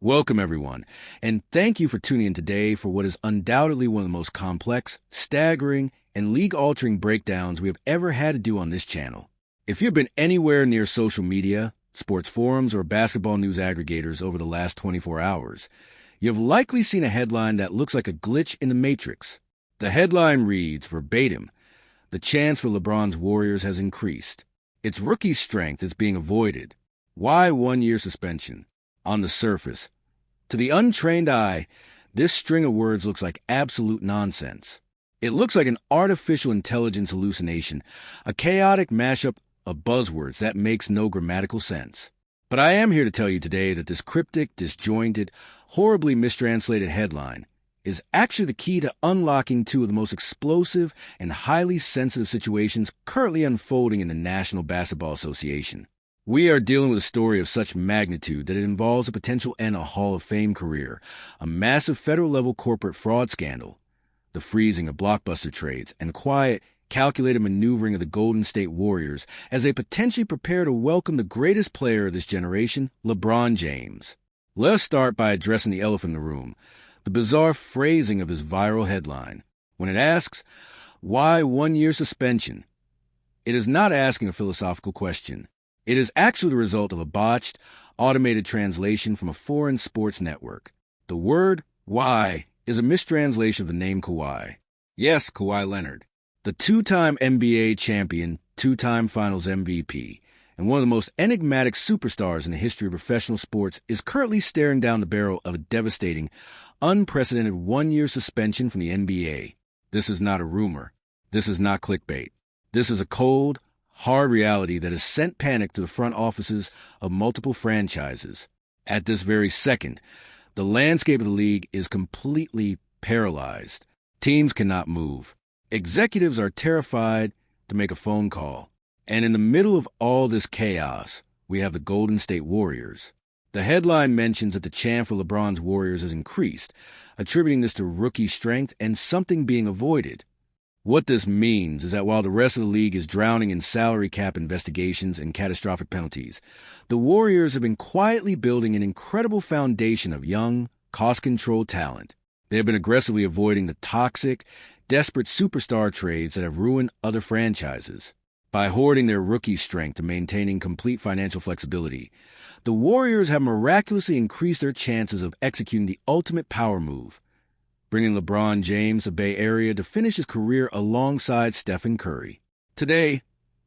Welcome, everyone, and thank you for tuning in today for what is undoubtedly one of the most complex, staggering, and league-altering breakdowns we have ever had to do on this channel. If you've been anywhere near social media, sports forums, or basketball news aggregators over the last 24 hours, you've likely seen a headline that looks like a glitch in the Matrix. The headline reads, verbatim, "The chance for LeBron's Warriors has increased. Its rookie strength is being avoided. Why 1-year suspension?" On the surface, to the untrained eye, this string of words looks like absolute nonsense. It looks like an artificial intelligence hallucination, a chaotic mashup of buzzwords that makes no grammatical sense. But I am here to tell you today that this cryptic, disjointed, horribly mistranslated headline is actually the key to unlocking two of the most explosive and highly sensitive situations currently unfolding in the National Basketball Association. We are dealing with a story of such magnitude that it involves a potential and a Hall of Fame career, a massive federal-level corporate fraud scandal, the freezing of blockbuster trades, and quiet, calculated maneuvering of the Golden State Warriors as they potentially prepare to welcome the greatest player of this generation, LeBron James. Let us start by addressing the elephant in the room, the bizarre phrasing of this viral headline. When it asks, "Why 1-year suspension?" it is not asking a philosophical question. It is actually the result of a botched, automated translation from a foreign sports network. The word "why" is a mistranslation of the name Kawhi. Yes, Kawhi Leonard, the two-time NBA champion, two-time Finals MVP, and one of the most enigmatic superstars in the history of professional sports, is currently staring down the barrel of a devastating, unprecedented 1-year suspension from the NBA. This is not a rumor. This is not clickbait. This is a cold, hard reality that has sent panic to the front offices of multiple franchises. At this very second, the landscape of the league is completely paralyzed. Teams cannot move. Executives are terrified to make a phone call. And in the middle of all this chaos, we have the Golden State Warriors. The headline mentions that the chance for LeBron's Warriors has increased, attributing this to rookie strength and something being avoided. What this means is that while the rest of the league is drowning in salary cap investigations and catastrophic penalties, the Warriors have been quietly building an incredible foundation of young, cost-controlled talent. They have been aggressively avoiding the toxic, desperate superstar trades that have ruined other franchises. By hoarding their rookie strength and maintaining complete financial flexibility, the Warriors have miraculously increased their chances of executing the ultimate power move, bringing LeBron James to the Bay Area to finish his career alongside Stephen Curry. Today,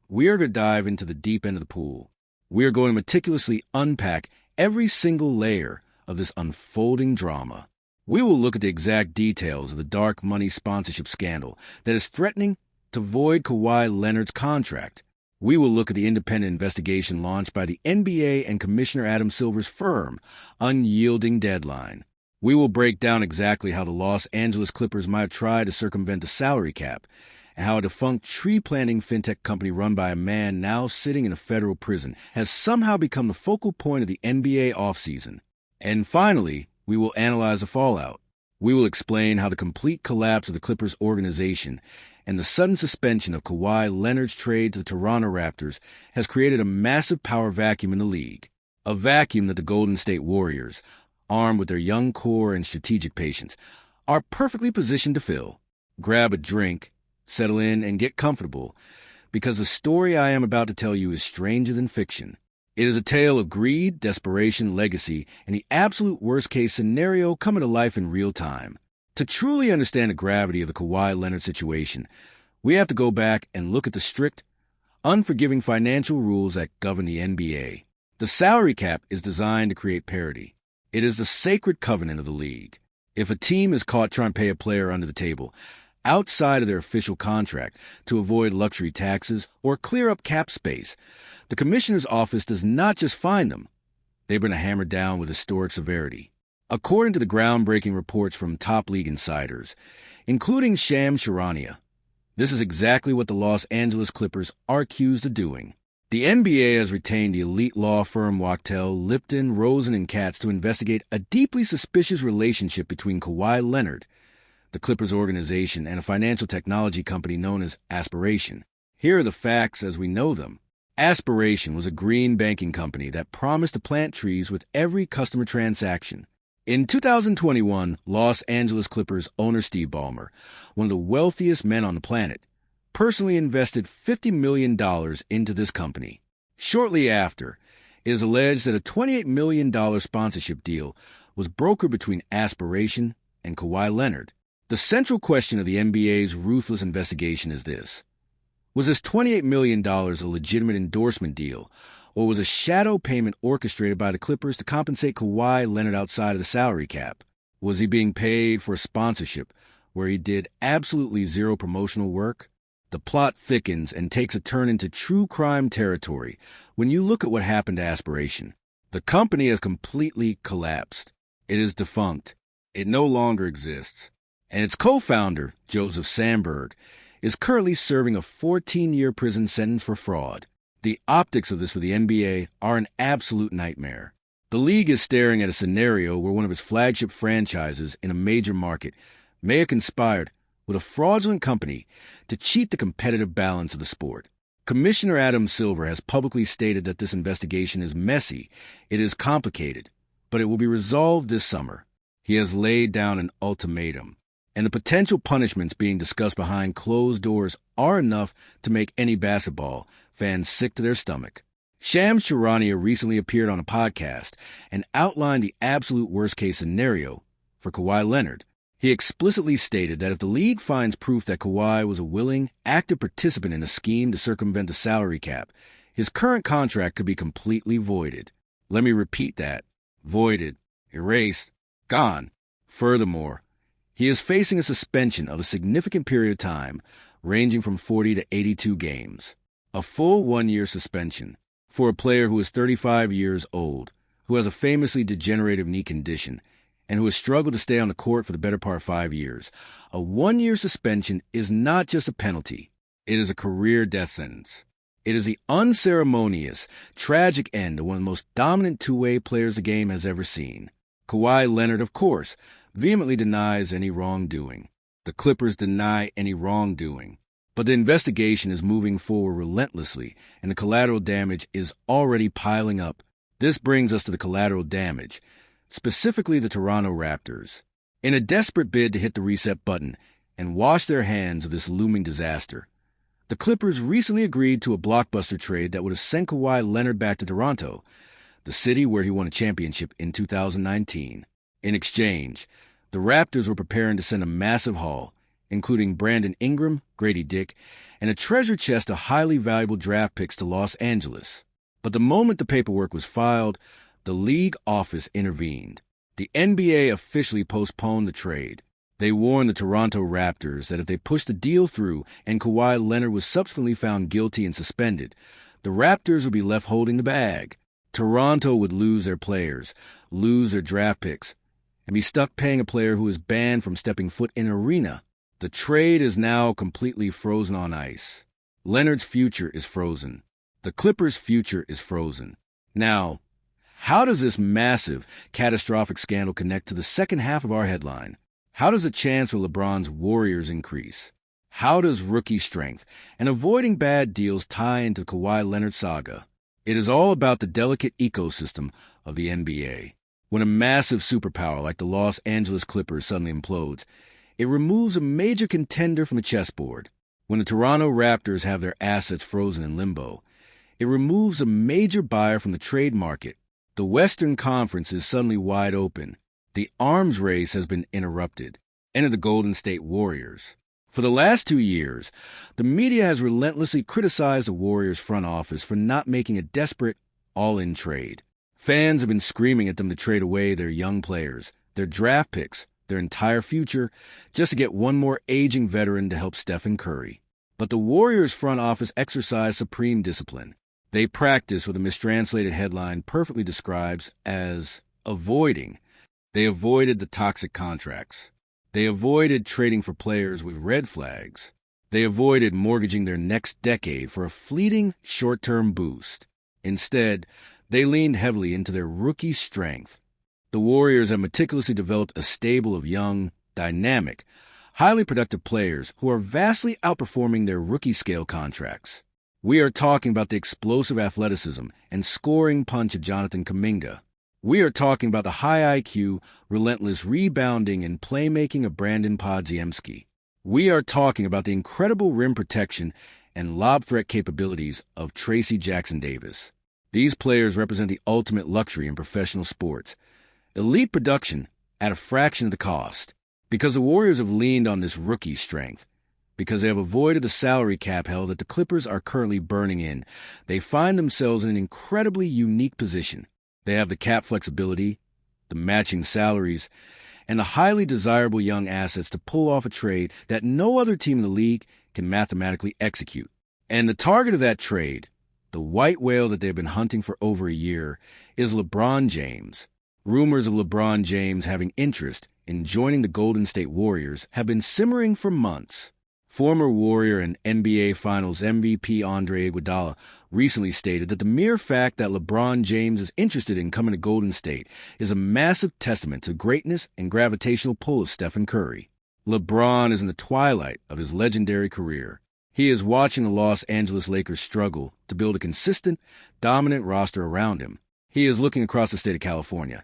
we are going to dive into the deep end of the pool. We are going to meticulously unpack every single layer of this unfolding drama. We will look at the exact details of the dark money sponsorship scandal that is threatening to void Kawhi Leonard's contract. We will look at the independent investigation launched by the NBA and Commissioner Adam Silver's firm, Unyielding Deadline. We will break down exactly how the Los Angeles Clippers might have tried to circumvent the salary cap, and how a defunct tree-planting fintech company run by a man now sitting in a federal prison has somehow become the focal point of the NBA offseason. And finally, we will analyze the fallout. We will explain how the complete collapse of the Clippers organization and the sudden suspension of Kawhi Leonard's trade to the Toronto Raptors has created a massive power vacuum in the league. A vacuum that the Golden State Warriors, armed with their young core and strategic patience, are perfectly positioned to fill. Grab a drink, settle in, and get comfortable, because the story I am about to tell you is stranger than fiction. It is a tale of greed, desperation, legacy, and the absolute worst-case scenario coming to life in real time. To truly understand the gravity of the Kawhi Leonard situation, we have to go back and look at the strict, unforgiving financial rules that govern the NBA. The salary cap is designed to create parity. It is the sacred covenant of the league. If a team is caught trying to pay a player under the table, outside of their official contract, to avoid luxury taxes or clear up cap space, the commissioner's office does not just fine them. They've been hammered down with historic severity. According to the groundbreaking reports from top league insiders, including Shams Charania, this is exactly what the Los Angeles Clippers are accused of doing. The NBA has retained the elite law firm Wachtell, Lipton, Rosen & Katz to investigate a deeply suspicious relationship between Kawhi Leonard, the Clippers organization, and a financial technology company known as Aspiration. Here are the facts as we know them. Aspiration was a green banking company that promised to plant trees with every customer transaction. In 2021, Los Angeles Clippers owner Steve Ballmer, one of the wealthiest men on the planet, personally invested $50 million into this company. Shortly after, it is alleged that a $28 million sponsorship deal was brokered between Aspiration and Kawhi Leonard. The central question of the NBA's ruthless investigation is this. Was this $28 million a legitimate endorsement deal, or was a shadow payment orchestrated by the Clippers to compensate Kawhi Leonard outside of the salary cap? Was he being paid for a sponsorship where he did absolutely zero promotional work? The plot thickens and takes a turn into true crime territory when you look at what happened to Aspiration. The company has completely collapsed. It is defunct. It no longer exists. And its co-founder, Joseph Sandberg, is currently serving a 14-year prison sentence for fraud. The optics of this for the NBA are an absolute nightmare. The league is staring at a scenario where one of its flagship franchises in a major market may have conspired with a fraudulent company to cheat the competitive balance of the sport. Commissioner Adam Silver has publicly stated that this investigation is messy, it is complicated, but it will be resolved this summer. He has laid down an ultimatum, and the potential punishments being discussed behind closed doors are enough to make any basketball fans sick to their stomach. Shams Charania recently appeared on a podcast and outlined the absolute worst-case scenario for Kawhi Leonard. He explicitly stated that if the league finds proof that Kawhi was a willing, active participant in a scheme to circumvent the salary cap, his current contract could be completely voided. Let me repeat that. Voided, erased, gone. Furthermore, he is facing a suspension of a significant period of time, ranging from 40 to 82 games. A full 1-year suspension for a player who is 35 years old, who has a famously degenerative knee condition, and who has struggled to stay on the court for the better part of 5 years. A 1-year suspension is not just a penalty. It is a career death sentence. It is the unceremonious, tragic end of one of the most dominant two-way players the game has ever seen. Kawhi Leonard, of course, vehemently denies any wrongdoing. The Clippers deny any wrongdoing. But the investigation is moving forward relentlessly, and the collateral damage is already piling up. This brings us to the collateral damage, specifically the Toronto Raptors. In a desperate bid to hit the reset button and wash their hands of this looming disaster, the Clippers recently agreed to a blockbuster trade that would have sent Kawhi Leonard back to Toronto, the city where he won a championship in 2019. In exchange, the Raptors were preparing to send a massive haul, including Brandon Ingram, Grady Dick, and a treasure chest of highly valuable draft picks to Los Angeles. But the moment the paperwork was filed, the league office intervened. The NBA officially postponed the trade. They warned the Toronto Raptors that if they pushed the deal through and Kawhi Leonard was subsequently found guilty and suspended, the Raptors would be left holding the bag. Toronto would lose their players, lose their draft picks, and be stuck paying a player who is banned from stepping foot in an arena. The trade is now completely frozen on ice. Leonard's future is frozen. The Clippers' future is frozen. Now, how does this massive, catastrophic scandal connect to the second half of our headline? How does the chance for LeBron's Warriors increase? How does rookie strength and avoiding bad deals tie into the Kawhi Leonard saga? It is all about the delicate ecosystem of the NBA. When a massive superpower like the Los Angeles Clippers suddenly implodes, it removes a major contender from the chessboard. When the Toronto Raptors have their assets frozen in limbo, it removes a major buyer from the trade market. The Western Conference is suddenly wide open. The arms race has been interrupted. Enter the Golden State Warriors. For the last 2 years, the media has relentlessly criticized the Warriors front office for not making a desperate, all-in trade. Fans have been screaming at them to trade away their young players, their draft picks, their entire future, just to get one more aging veteran to help Stephen Curry. But the Warriors front office exercised supreme discipline. They practiced what a mistranslated headline perfectly describes as avoiding. They avoided the toxic contracts. They avoided trading for players with red flags. They avoided mortgaging their next decade for a fleeting short-term boost. Instead, they leaned heavily into their rookie strength. The Warriors have meticulously developed a stable of young, dynamic, highly productive players who are vastly outperforming their rookie-scale contracts. We are talking about the explosive athleticism and scoring punch of Jonathan Kuminga. We are talking about the high IQ, relentless rebounding, and playmaking of Brandon Podziemski. We are talking about the incredible rim protection and lob threat capabilities of Tracy Jackson-Davis. These players represent the ultimate luxury in professional sports. Elite production at a fraction of the cost. Because the Warriors have leaned on this rookie strength, because they have avoided the salary cap hell that the Clippers are currently burning in, they find themselves in an incredibly unique position. They have the cap flexibility, the matching salaries, and the highly desirable young assets to pull off a trade that no other team in the league can mathematically execute. And the target of that trade, the white whale that they've been hunting for over a year, is LeBron James. Rumors of LeBron James having interest in joining the Golden State Warriors have been simmering for months. Former Warrior and NBA Finals MVP Andre Iguodala recently stated that the mere fact that LeBron James is interested in coming to Golden State is a massive testament to the greatness and gravitational pull of Stephen Curry. LeBron is in the twilight of his legendary career. He is watching the Los Angeles Lakers struggle to build a consistent, dominant roster around him. He is looking across the state of California,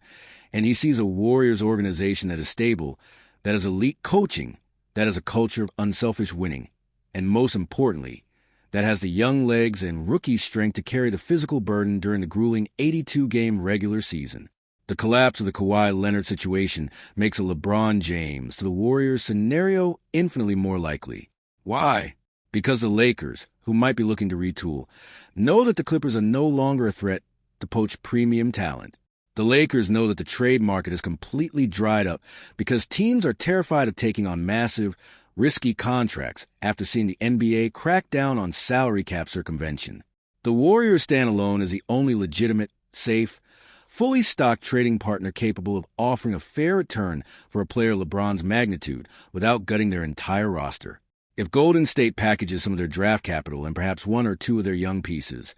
and he sees a Warriors organization that is stable, that has elite coaching, that has a culture of unselfish winning, and most importantly, that has the young legs and rookie strength to carry the physical burden during the grueling 82-game regular season. The collapse of the Kawhi Leonard situation makes a LeBron James to the Warriors scenario infinitely more likely. Why? Because the Lakers, who might be looking to retool, know that the Clippers are no longer a threat to poach premium talent. The Lakers know that the trade market is completely dried up because teams are terrified of taking on massive, risky contracts after seeing the NBA crack down on salary cap circumvention. The Warriors stand alone as the only legitimate, safe, fully stocked trading partner capable of offering a fair return for a player LeBron's magnitude without gutting their entire roster. If Golden State packages some of their draft capital and perhaps one or two of their young pieces,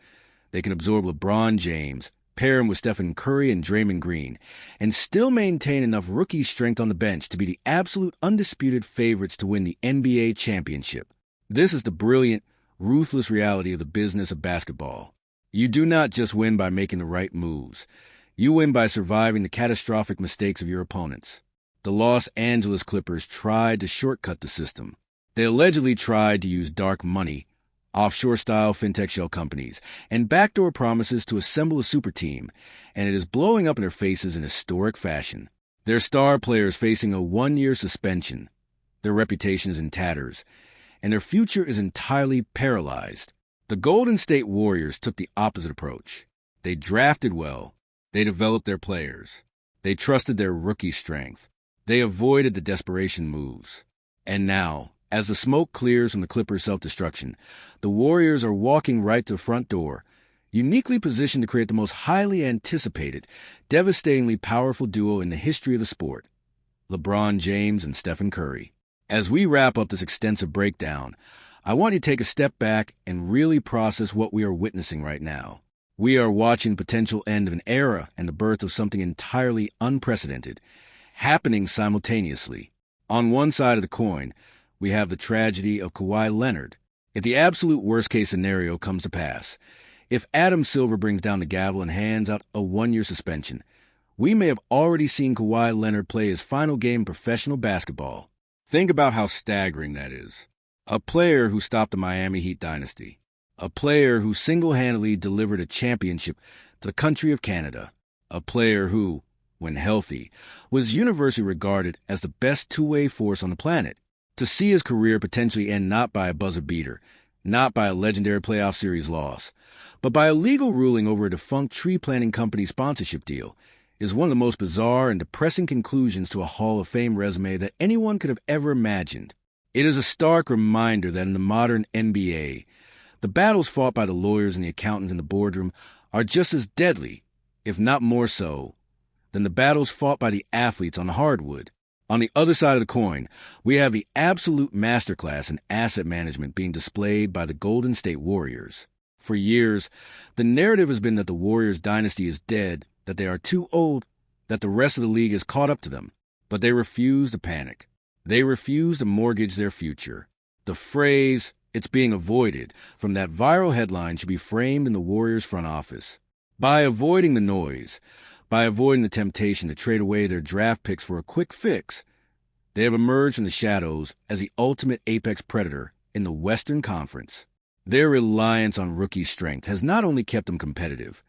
they can absorb LeBron James, pair him with Stephen Curry and Draymond Green, and still maintain enough rookie strength on the bench to be the absolute undisputed favorites to win the NBA championship. This is the brilliant, ruthless reality of the business of basketball. You do not just win by making the right moves. You win by surviving the catastrophic mistakes of your opponents. The Los Angeles Clippers tried to shortcut the system. They allegedly tried to use dark money, offshore-style fintech shell companies, and backdoor promises to assemble a super team, and it is blowing up in their faces in historic fashion. Their star players facing a one-year suspension, their reputation is in tatters, and their future is entirely paralyzed. The Golden State Warriors took the opposite approach. They drafted well. They developed their players. They trusted their rookie strength. They avoided the desperation moves. And now, as the smoke clears from the Clippers' self-destruction, the Warriors are walking right to the front door, uniquely positioned to create the most highly anticipated, devastatingly powerful duo in the history of the sport, LeBron James and Stephen Curry. As we wrap up this extensive breakdown, I want you to take a step back and really process what we are witnessing right now. We are watching the potential end of an era and the birth of something entirely unprecedented, happening simultaneously. On one side of the coin, we have the tragedy of Kawhi Leonard. If the absolute worst-case scenario comes to pass, if Adam Silver brings down the gavel and hands out a one-year suspension, we may have already seen Kawhi Leonard play his final game of professional basketball. Think about how staggering that is. A player who stopped the Miami Heat dynasty. A player who single-handedly delivered a championship to the country of Canada. A player who, when healthy, was universally regarded as the best two-way force on the planet. To see his career potentially end not by a buzzer beater, not by a legendary playoff series loss, but by a legal ruling over a defunct tree planting company sponsorship deal, is one of the most bizarre and depressing conclusions to a Hall of Fame resume that anyone could have ever imagined. It is a stark reminder that in the modern NBA, the battles fought by the lawyers and the accountants in the boardroom are just as deadly, if not more so, than the battles fought by the athletes on the hardwood. On the other side of the coin, we have the absolute masterclass in asset management being displayed by the Golden State Warriors. For years, the narrative has been that the Warriors dynasty is dead, that they are too old, that the rest of the league has caught up to them. But they refuse to panic. They refuse to mortgage their future. The phrase, It's being avoided. From that viral headline should be framed in the Warriors front office. By avoiding the noise, by avoiding the temptation to trade away their draft picks for a quick fix, they have emerged from the shadows as the ultimate apex predator in the Western Conference. Their reliance on rookie strength has not only kept them competitive,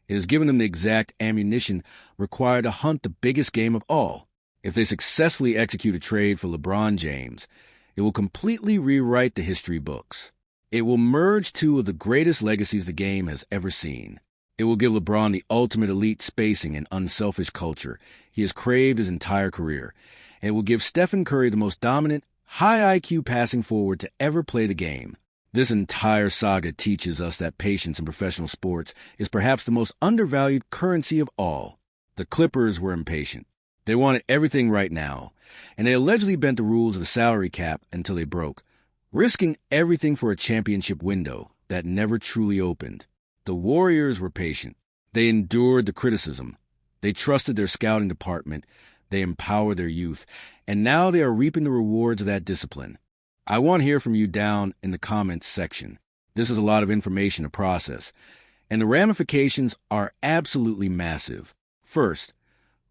it has given them the exact ammunition required to hunt the biggest game of all. If they successfully execute a trade for LeBron James, it will completely rewrite the history books. It will merge two of the greatest legacies the game has ever seen. It will give LeBron the ultimate elite spacing and unselfish culture he has craved his entire career. And it will give Stephen Curry the most dominant, high IQ passing forward to ever play the game. This entire saga teaches us that patience in professional sports is perhaps the most undervalued currency of all. The Clippers were impatient. They wanted everything right now, and they allegedly bent the rules of the salary cap until they broke, risking everything for a championship window that never truly opened. The Warriors were patient. They endured the criticism. They trusted their scouting department. They empowered their youth, and now they are reaping the rewards of that discipline. I want to hear from you down in the comments section. This is a lot of information to process, and the ramifications are absolutely massive. First,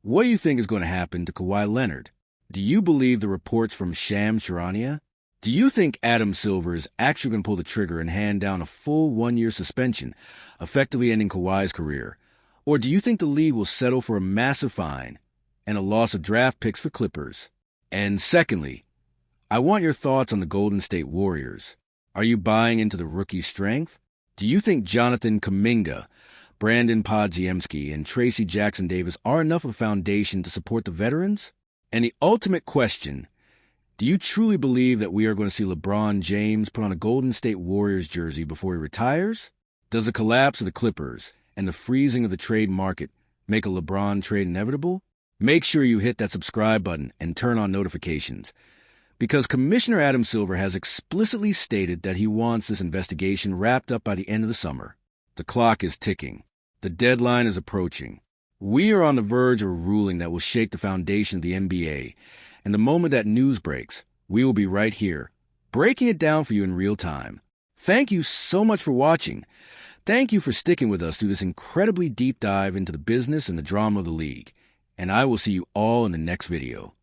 what do you think is going to happen to Kawhi Leonard? Do you believe the reports from Shams Charania? Do you think Adam Silver is actually going to pull the trigger and hand down a full 1-year suspension, effectively ending Kawhi's career? Or do you think the league will settle for a massive fine and a loss of draft picks for Clippers? And secondly, I want your thoughts on the Golden State Warriors. Are you buying into the rookie strength? Do you think Jonathan Kuminga, Brandon Podziemski, and Tracy Jackson-Davis are enough of a foundation to support the veterans? And the ultimate question, do you truly believe that we are going to see LeBron James put on a Golden State Warriors jersey before he retires? Does the collapse of the Clippers and the freezing of the trade market make a LeBron trade inevitable? Make sure you hit that subscribe button and turn on notifications, because Commissioner Adam Silver has explicitly stated that he wants this investigation wrapped up by the end of the summer. The clock is ticking. The deadline is approaching. We are on the verge of a ruling that will shake the foundation of the NBA, and the moment that news breaks, we will be right here, breaking it down for you in real time. Thank you so much for watching. Thank you for sticking with us through this incredibly deep dive into the business and the drama of the league, and I will see you all in the next video.